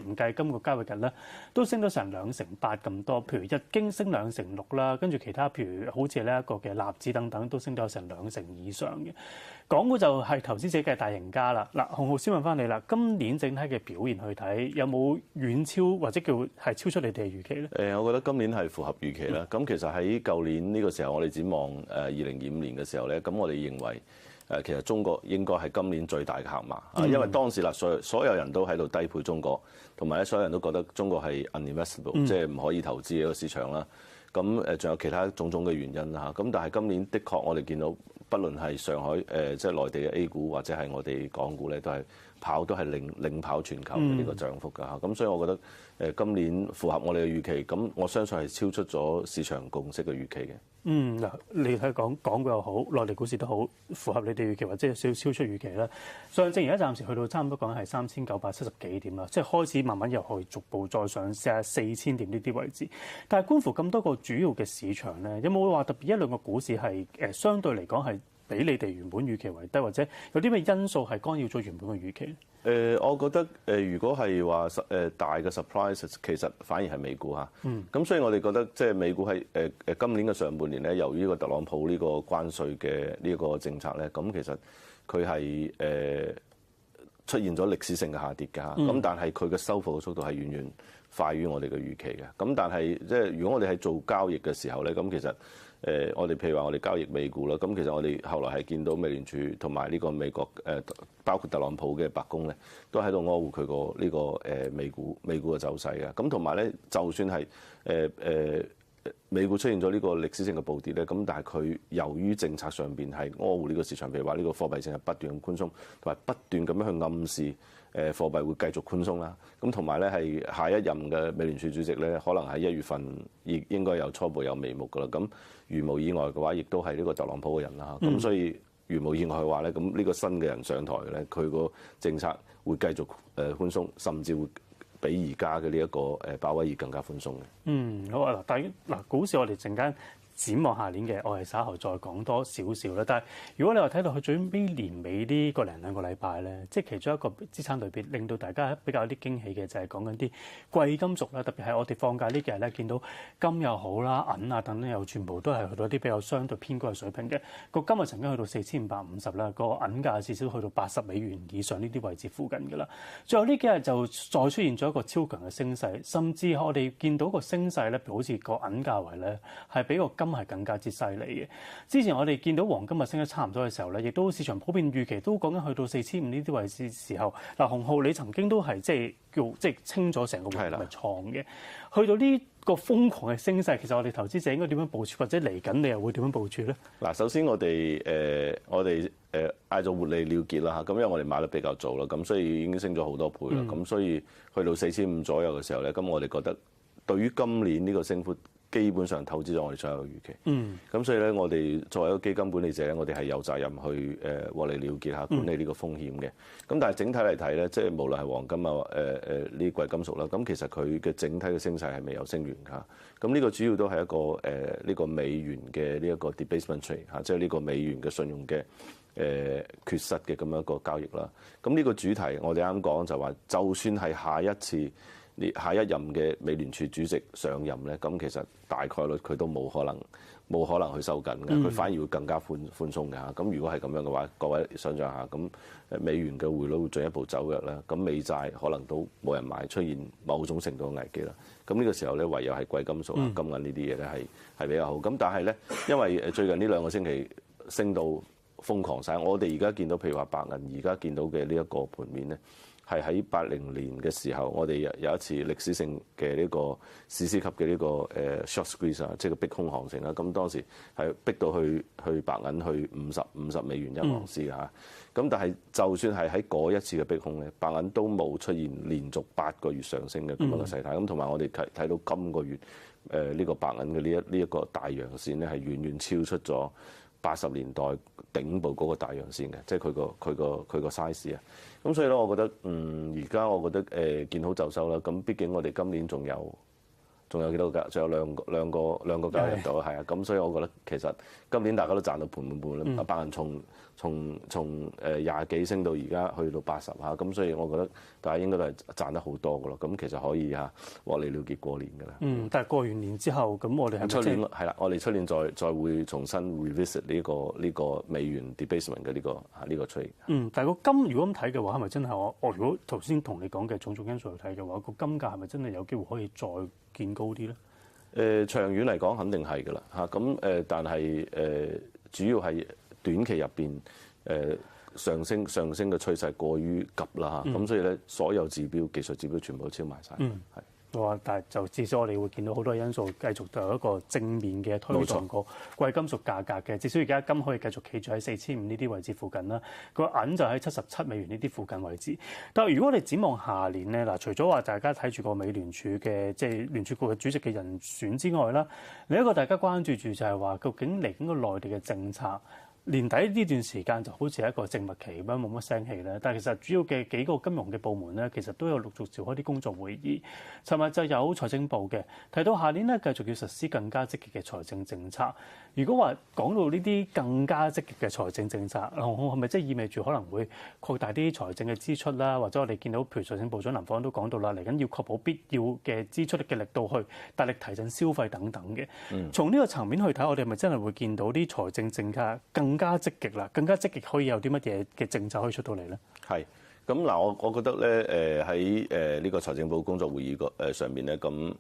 唔計今個交易日咧，都升咗成2%-8%咁多。譬如日經升2%-6%啦，跟住其他譬如好似呢一個嘅納指等等都升咗成2%以上嘅。港股就係投資者嘅大贏家啦。嗱，洪浩先問翻你啦，今年整體嘅表現去睇，有冇遠超或者叫係超出你哋嘅預期咧？我覺得今年係符合預期啦。咁其實喺舊年呢個時候，我哋展望2025年嘅時候咧，咁我哋認為其實中國應該係今年最大嘅客碼，因為當時啦，所有人都喺度低配中國，同埋咧所有人都覺得中國係 uninvestable，即係唔可以投資嘅一個市場啦。咁仲有其他種種嘅原因啦。咁但係今年的確我哋見到，不論係上海即係內地嘅 A 股或者係我哋港股咧，都係領跑全球嘅呢個漲幅㗎嚇。咁所以我覺得今年符合我哋嘅預期，咁我相信係超出咗市場共識嘅預期嘅。嗱，你睇講港股又好，內地股市都好，符合你哋預期或者有少少超出預期啦。上證而家暫時去到差唔多講係3970幾點啦，即係開始慢慢又可以逐步再上4000點呢啲位置。但係觀乎咁多個主要嘅市場咧，有冇話特別一兩個股市係相對嚟講係比你哋原本預期為低，或者有啲咩因素係干擾咗原本嘅預期？我覺得如果係話大嘅 surprise， 其實反而係美股嚇。咁所以我哋覺得即係美股喺今年嘅上半年咧，由於呢個特朗普呢個關稅嘅呢個政策咧，咁其實佢係出現咗歷史性嘅下跌㗎嚇。咁但係佢嘅收復嘅速度係遠遠快於我哋嘅預期嘅。咁但係即係如果我哋喺做交易嘅時候咧，咁其實我哋譬如話我哋交易美股啦，咁其實我哋後來係見到美聯儲同埋呢個美國包括特朗普嘅白宮咧，都喺度呵護佢個呢個美股嘅走勢嘅。咁同埋咧，就算係美股出現咗呢個歷史性嘅暴跌咧，咁但係佢由於政策上邊係呵護呢個市場，譬如話呢個貨幣政策不斷咁寬鬆，同埋不斷咁樣去暗示貨幣會繼續寬鬆啦。咁同埋咧係下一任嘅美聯儲主席咧，可能喺1月份亦應該有初步有眉目㗎啦。咁如無意外嘅話，亦都係呢個特朗普嘅人啦。咁所以如無意外嘅話咧，咁呢個新嘅人上台咧，佢個政策會繼續寬鬆，甚至會比而家嘅呢一個鮑威爾更加寬鬆嘅。好啊。但係股市我哋陣間展望下年嘅，我係稍後再講多少少啦。但係如果你話睇到佢最尾年尾呢個零兩個禮拜咧，即係其中一個資產類別令到大家比較有啲驚喜嘅，就係講緊啲貴金屬啦。特別係我哋放假呢幾日咧，見到金又好啦、銀啊等等，又全部都係去到一啲比較相對偏高嘅水平嘅。個金啊曾經去到4550啦，個銀價至少去到$80以上呢啲位置附近㗎啦。最後呢幾日就再出現咗一個超強嘅升勢，甚至我哋見到個升勢咧，譬如好似個銀價為咧係比個金係更加之犀利嘅。之前我哋見到黃金啊升得差唔多嘅時候咧，亦都市場普遍預期都講緊去到4500呢啲位置時候，嗱，洪浩你曾經都係即係清咗成個黃金嘅倉嘅，去到呢個瘋狂嘅升勢，其實我哋投資者應該點樣部署，或者嚟緊你又會點樣部署咧？嗱，首先我哋嗌做獲利了結啦嚇，咁因為我哋買得比較早啦，咁所以已經升咗好多倍啦，咁所以去到4500左右嘅時候咧，咁我哋覺得對於今年呢個升幅，基本上透支咗我哋所有嘅預期。咁所以咧，我哋作為一個基金管理者咧，我哋係有責任去獲利了結下管理呢個風險嘅。咁但係整體嚟睇咧，即係無論係黃金啊呢啲貴金屬啦，咁其實佢嘅整體嘅升勢係未有升完㗎。咁呢個主要都係一個呢個美元嘅呢一個 debasement trade 嚇，即係呢個美元嘅信用嘅缺失嘅咁樣一個交易啦。咁呢個主題我哋啱講就話，就算係下一任嘅美聯儲主席上任咧，咁其實大概率佢都冇可能去收緊嘅，佢反而會更加寬鬆嘅嚇。咁如果係咁樣嘅話，各位想象下，咁美元嘅匯率會進一步走弱啦，咁美債可能都冇人買，出現某種程度嘅危機啦。咁呢個時候咧，唯有係貴金屬啊、金銀呢啲嘢咧係比較好。咁但係咧，因為最近呢2個星期升到瘋狂晒，我哋而家見到譬如話白銀而家見到嘅呢一個盤面咧，係喺80年嘅時候，我哋有一次歷史性嘅呢個史詩級嘅呢個short squeeze 啊，即係個逼空行情啦。咁當時係逼到去白銀去50美元一盎司嚇。咁但係就算係喺嗰一次嘅逼空咧，白銀都冇出現連續8個月上升嘅咁樣嘅勢態。咁同埋我哋睇到今個月呢個白銀嘅呢一個大陽線咧，係遠遠超出咗80年代頂部嗰個大陽線嘅，即係佢個 size 啊。咁所以咧，我覺得而家我覺得見好就收啦。咁畢竟我哋今年仲有幾多㗎？仲有兩個交易日到係啊。咁所以我覺得其實今年大家都賺到盤滿缽滿啦。白銀從從20幾升到而家去到80嚇，咁所以我覺得大家應該都係賺得好多噶咯。咁其實可以獲利了結過年㗎啦。但係過完年之後，咁我哋係咪出年係啦，我哋出年再會重新 revisit 呢個美元 debasement 嘅呢個 trade。但係個金如果咁睇嘅話，係咪真係我如果頭先同你講嘅種種因素去睇嘅話，個金價係咪真係有機會可以再見高啲咧？長遠嚟講肯定係㗎啦嚇，咁但係主要係短期入邊上升嘅趨勢過於急啦嚇，咁所以咧所有技術指標全部都超賣晒。但係就至少我哋會見到好多因素繼續都有一個正面嘅推動個貴金屬價格嘅。至少而家金可以繼續企住喺4500呢啲位置附近啦，個銀就喺77美元呢啲附近位置。但係如果我哋展望下年咧，嗱，除咗話大家睇住個美聯儲嘅即係聯儲局嘅主席嘅人選之外啦，另一個大家關注住就係話究竟嚟緊個內地嘅政策。年底呢段時間就好似係一個靜默期咁樣，冇乜聲氣咧。但係其實主要嘅幾個金融嘅部門咧，其實都有陸續召開啲工作會議。尋日就有財政部嘅提到下年咧繼續要實施更加積極嘅財政政策。如果話講到呢啲更加積極嘅財政政策，係咪即係意味住可能會擴大啲財政嘅支出啦？或者我哋見到譬如財政部長林放都講到啦，嚟緊要確保必要嘅支出嘅力度去大力提振消費等等嘅。從呢個層面去睇，我哋係咪真係會見到啲財政政策更加積極啦，更加積極可以有啲乜嘢嘅政策可以出到嚟咧？係咁嗱，我覺得咧喺呢個財政部工作會議上面咧，咁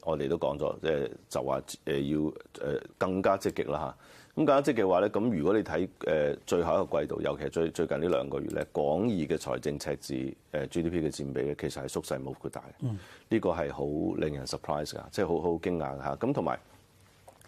我哋都講咗，就話要更加積極啦嚇。咁更加積極嘅話咧，咁如果你睇最後一個季度，尤其係最近呢2個月咧，廣義嘅財政赤字GDP 嘅佔比咧，其實係縮細冇擴大嘅。呢個係好令人 surprise 㗎，即係好驚訝㗎嚇。咁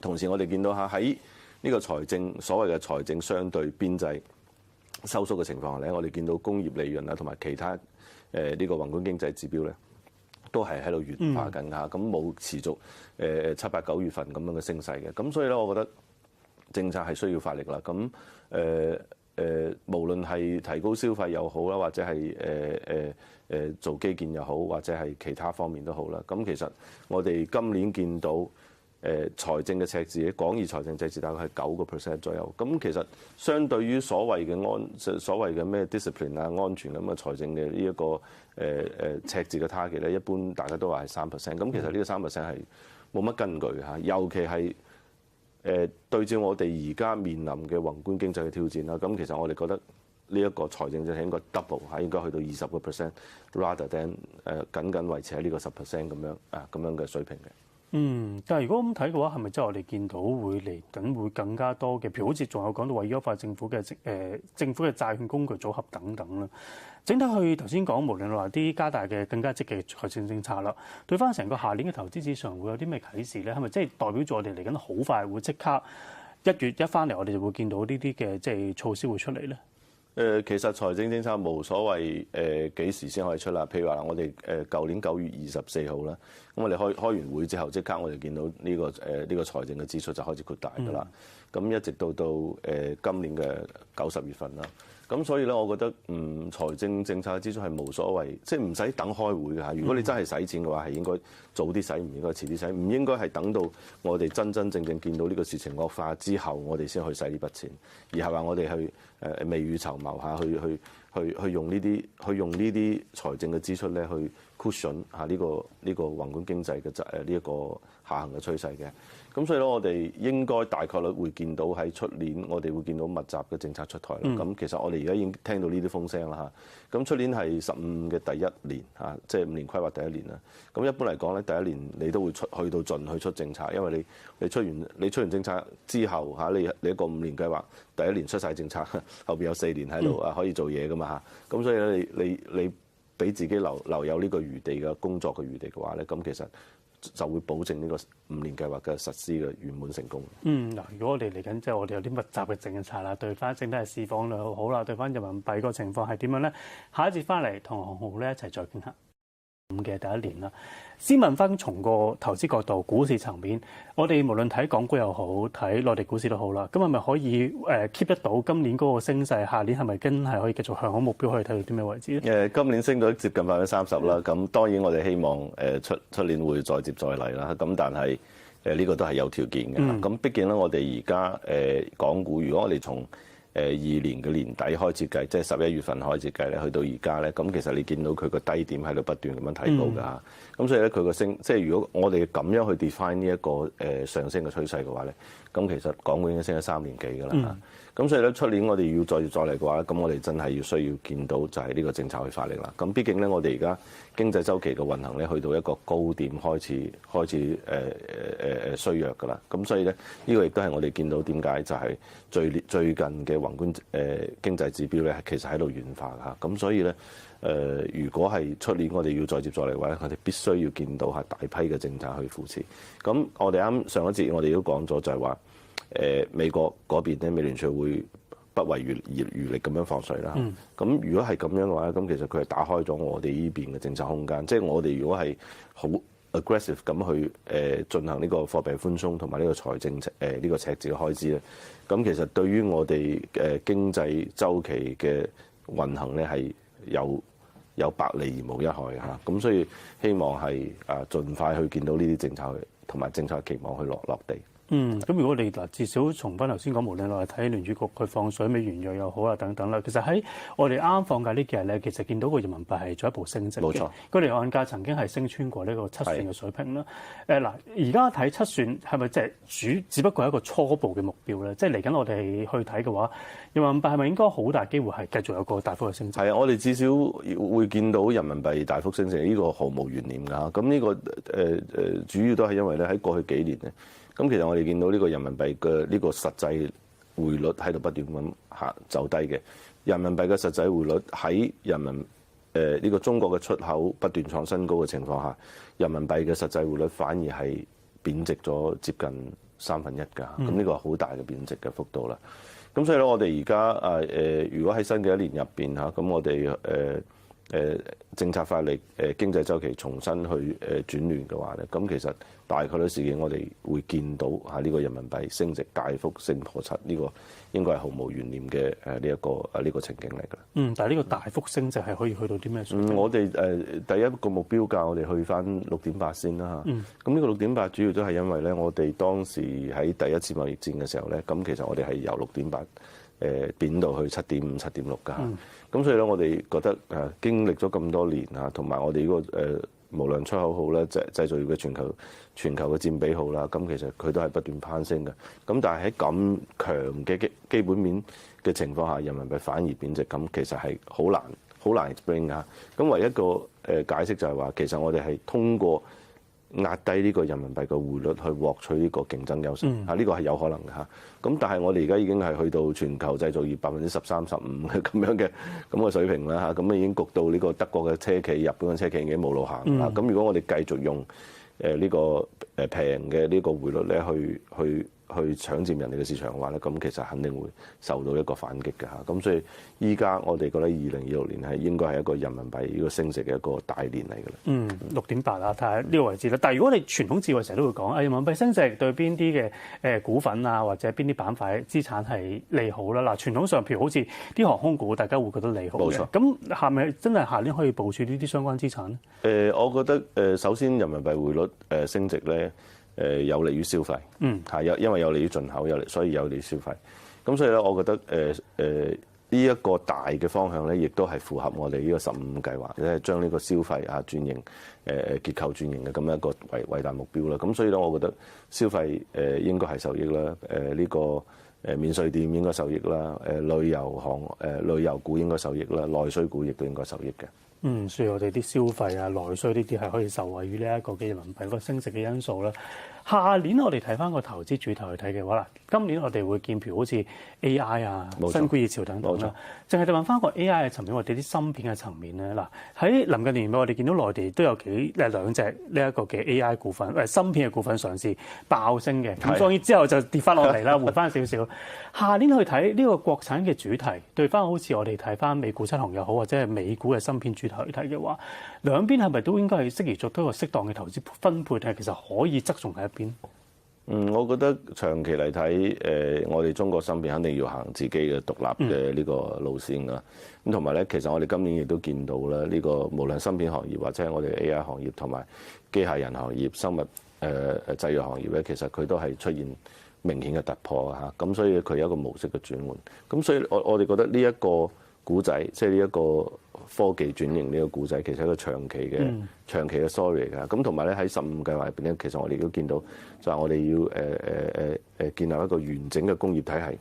同時我哋見到嚇喺呢個所謂嘅財政相對邊際收縮嘅情況下咧，我哋見到工業利潤啦，同埋其他呢個宏觀經濟指標咧，都係喺度軟化緊嚇，咁冇持續7、8、9月份咁樣嘅升勢嘅。咁所以咧，我覺得政策係需要發力啦。咁無論係提高消費又好啦，或者係做基建又好，或者係其他方面都好啦。咁其實我哋今年見到財政嘅赤字，廣義財政赤字大概係9% 左右。咁其實相對於所謂嘅咩 discipline 啊、安全咁嘅財政嘅呢一個赤字嘅 target 咧，一般大家都話係3%。咁其實呢個3%係冇乜根據嚇，尤其係對照我哋而家面臨嘅宏觀經濟嘅挑戰啦。咁其實我哋覺得呢一個財政就係應該 double 嚇，應該去到20%，rather than 僅維持喺呢個10% 咁樣嘅水平嘅。但係如果咁睇嘅話，係咪即係我哋見到會嚟緊會更加多嘅？譬如好似仲有講到為優化政府嘅債券工具組合等等啦。整體去頭先講，無論話啲加大嘅更加積極財政政策啦，對翻成個下年嘅投資市場會有啲咩啟示咧？係咪即係代表住我哋嚟緊好快會即刻1月一翻嚟，我哋就會見到呢啲嘅即係措施會出嚟咧？其實財政政策無所謂幾時先可以出啦。譬如話我哋舊年9月24號啦，咁我哋開完會之後，即刻我哋見到呢個財政嘅支出就開始擴大㗎啦。咁一直到今年嘅9、10月份啦。咁所以咧，我覺得財政政策嘅支出係無所謂，即係唔使等開會嘅嚇。如果你真係使錢嘅話，係應該早啲使，唔應該遲啲使，唔應該係等到我哋真正見到呢個事情惡化之後，我哋先去使呢筆錢，而係話我哋去未雨綢繆下，去用呢啲財政嘅支出咧，去 cushion 下呢個宏觀經濟嘅呢一個下行嘅趨勢嘅。咁所以咧，我哋應該大概率會見到喺出年，我哋會見到密集嘅政策出台啦。咁其實我哋而家已經聽到呢啲風聲啦嚇。咁出年係15嘅第一年嚇，即係5年規劃第一年啦。咁一般嚟講咧，第一年你都會去到盡去出政策，因為你出完政策之後嚇，你一個5年計劃，第一年出晒政策，後邊有4年喺度可以做嘢噶嘛嚇。咁所以咧，你俾自己留有呢個餘地嘅工作嘅餘地嘅話咧，咁其實就會保證呢個5年計劃嘅實施嘅圓滿成功。嗱，如果我哋嚟緊即係我哋有啲密集嘅政策啦，對翻整體嘅市況率好啦，對翻人民幣個情況係點樣咧？下一節翻嚟同洪灝咧一齊再傾下。嘅第一年啦，先問翻從個投資角度，股市層面，我哋無論睇港股又好，睇內地股市都好啦，咁係咪可以keep 得到今年嗰個升勢？下年係咪真係可以繼續向好目標？可以睇到啲咩位置咧？今年升到接近30%啦，咁當然我哋希望出年會再接再厲啦，咁但係呢個都係有條件嘅。咁畢竟咧，我哋而家港股，如果我哋從年嘅年底開始計，即係11月份開始計咧，去到而家咧，咁其實你見到佢個低點喺度不斷咁樣提高㗎嚇。咁所以咧，佢個升，即係如果我哋咁樣去 define 呢一個上升嘅趨勢嘅話咧，咁其實港股已經升咗3年幾㗎啦嚇。咁所以咧，出年我哋要再嚟嘅話，咁我哋真係需要見到就係呢個政策去發力啦。咁畢竟咧，我哋而家經濟週期嘅運行咧，去到一個高點開始衰弱㗎啦。咁所以咧，呢個亦都係我哋見到點解就係最近嘅宏觀經濟指標咧，其實喺度軟化㗎。咁所以咧，如果係出年我哋要再接再厲嘅話咧，我哋必須要見到係大批嘅政策去扶持。咁我哋啱上一節我哋都講咗，就係話美國嗰邊咧，美聯儲會不遺餘力咁樣放水啦。咁如果係咁樣嘅話，咁其實佢係打開咗我哋呢邊嘅政策空間。即係我哋如果係好 aggressive 咁去進行呢個貨幣寬鬆同埋呢個財政呢個赤字嘅開支咧，咁其實對於我哋經濟週期嘅運行咧係有百利而無一害嚇。咁所以希望係盡快去見到呢啲政策同埋政策期望去落地。咁如果你嗱，至少從翻頭先講，無論我係睇聯儲局去放水、美元弱又好啊等等啦，其實喺我哋啱啱放假呢幾日咧，其實見到個人民幣係進一步升值嘅。冇錯，個離岸價曾經係升穿過呢個7算嘅水平啦。嗱，而家睇7算係咪即係只不過係一個初步嘅目標咧？即係嚟緊我哋去睇嘅話，人民幣係咪應該好大機會係繼續有個大幅嘅升值？係啊，我哋至少會見到人民幣大幅升值，呢個毫無懸念㗎。咁呢個主要都係因為咧喺過去幾年咧。咁其實我哋見到呢個人民幣嘅呢個實際匯率喺度不斷咁走低嘅，人民幣嘅實際匯率喺呢個中國嘅出口不斷創新高嘅情況下，人民幣嘅實際匯率反而係貶值咗接近1/3㗎。咁呢個係好大嘅貶值嘅幅度啦。咁所以咧，我哋而家如果喺新嘅一年入邊咁我哋政策發力經濟週期重新去轉亂嘅話咧，咁其實大概率事件我哋會見到呢個人民幣升值大幅升破7，呢個應該係毫無懸念嘅呢個情景嚟㗎。但係呢個大幅升值係可以去到啲咩水平？我哋第一個目標價我哋去翻6.8先啦嚇。咁呢個6.8主要都係因為咧，我哋當時喺第一次貿易戰嘅時候咧，咁其實我哋係由6.8貶到去7.5、7.6㗎。咁所以咧，我哋覺得經歷咗咁多年同埋我哋呢個無論出口好啦，製造業嘅全球嘅佔比好啦，咁其實佢都係不斷攀升嘅。咁但係喺咁強嘅基本面嘅情況下，人民幣反而貶值，咁其實係好難 explain 㗎。咁唯一一個解釋就係話，其實我哋係通過壓低呢個人民幣嘅匯率去獲取呢個競爭優勢，呢個係有可能嘅嚇。咁但係我哋而家已經係去到全球製造業13%、15%嘅咁嘅水平啦嚇。咁已經焗到呢個德國嘅車企、日本嘅車企已經冇路行啦。咁如果我哋繼續用呢個平嘅呢個匯率咧去搶佔人哋嘅市場嘅話咧，咁其實肯定會受到一個反擊嘅嚇。咁所以依家我哋覺得2026年係應該係一個人民幣呢個升值嘅一個大年嚟嘅啦。6.8啊，睇下呢個位置啦。但係如果你傳統智慧成日都會講，人民幣升值對邊啲嘅股份啊，或者邊啲板塊資產係利好啦。嗱，傳統上譬如好似啲航空股，大家會覺得利好嘅。冇錯。咁係咪真係下年可以部署呢啲相關資產咧？我覺得首先人民幣匯率升值咧。有利於消費，因為有利於進口，所以有利於消費。咁所以咧，我覺得呢一個大嘅方向咧，亦都係符合我哋呢個15計劃，即係將呢個消費轉型結構轉型嘅咁一個偉大目標啦。咁所以咧，我覺得消費應該係受益啦。呢個免稅店應該受益啦。旅遊股應該受益啦。內需股亦都應該受益嘅。所以我哋啲消費啊、內需呢啲係可以受惠於呢一個嘅人民幣個升值嘅因素啦。下年我哋睇翻個投資主題去睇嘅話啦，今年我哋會見譬如好似 AI 啊、新股熱潮等等啦。淨係就問翻個 AI 嘅層面，我哋啲芯片嘅層面咧，嗱喺臨近年尾，我哋見到內地都有兩隻呢一個嘅 AI 股份、芯片嘅股份上市爆升嘅，咁所以之後就跌翻落嚟啦，回翻少少。下年去睇呢個國產嘅主題，對翻好似我哋睇翻美股7雄又好，或者係美股嘅芯片主題去睇嘅話，兩邊係咪都應該係適宜作多一個適當嘅投資分配，定係其實可以側重喺一邊？我覺得長期嚟睇，我哋中國芯片肯定要行自己嘅獨立嘅呢個路線啦。咁同埋咧，其實我哋今年亦都見到啦，呢個無論芯片行業或者係我哋 AI 行業同埋機械人行業、生物製藥行業咧，其實佢都係出現明顯嘅突破嚇，咁所以佢有一個模式嘅轉換。咁所以我哋覺得呢一個古仔，即係呢一個科技轉型呢個古仔，其實係一個長期嘅 story 嚟㗎。咁同埋咧喺15計劃入邊咧，其實我哋都見到就係我哋要建立一個完整嘅工業體系。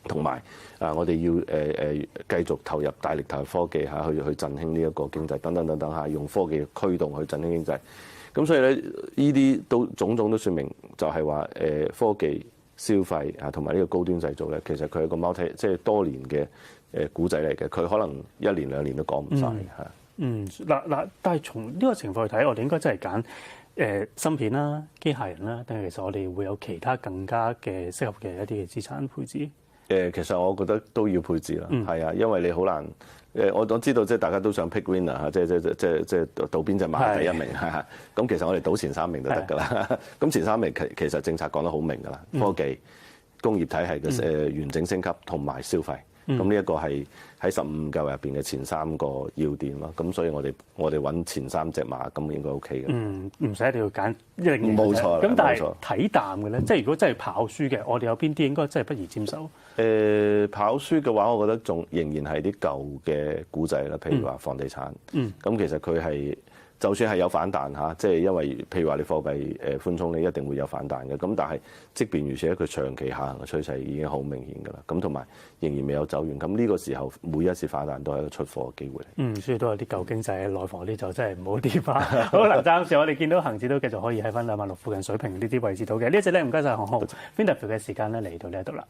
同埋我哋要繼續大力投入科技嚇，去振興呢一個經濟等等嚇，用科技驅動去振興經濟。咁所以咧，呢啲都種種都説明，就係話科技消費啊，同埋呢個高端製造咧，其實佢係一個即係多年嘅古仔嚟嘅，佢可能1年2年都講唔晒。嗱，但係從呢個情況去睇，我哋應該真係揀芯片啦、機械人啦，定係其實我哋會有其他更加嘅適合嘅一啲嘅資產配置？其實我覺得都要配置啦，係啊，因為你好難我知道即係大家都想 pick winner 嚇，即係賭邊隻馬第一名嚇。咁其實我哋賭前3名就得㗎啦。咁前3名其實政策講得好明㗎啦，科技、工業體系嘅完整升級同埋消費。咁呢一個係喺15計劃入邊嘅前3個要點咯。咁所以我哋揾前3隻馬，咁應該 OK 嘅。唔使一定要揀一定冇錯。咁但係睇淡嘅咧，即係如果真係跑輸嘅，我哋有邊啲應該真係不宜沾手？跑輸嘅話，我覺得仍然係啲舊嘅古仔啦，譬如話房地產。咁其實佢係就算係有反彈嚇，即係因為譬如話你貨幣寬鬆，你一定會有反彈嘅。咁但係即便如此咧，佢長期下行嘅趨勢已經好明顯㗎啦。咁同埋仍然未有走完。咁呢個時候每一次反彈都係一個出貨嘅機會。所以都有啲舊經濟內房啲就真係唔好跌翻。好嗱，暫時我哋見到恒指都繼續可以喺翻26000附近水平呢啲位置度嘅。呢一隻咧唔該晒，洪灝 Vinterview 嘅時間咧嚟到呢一度啦。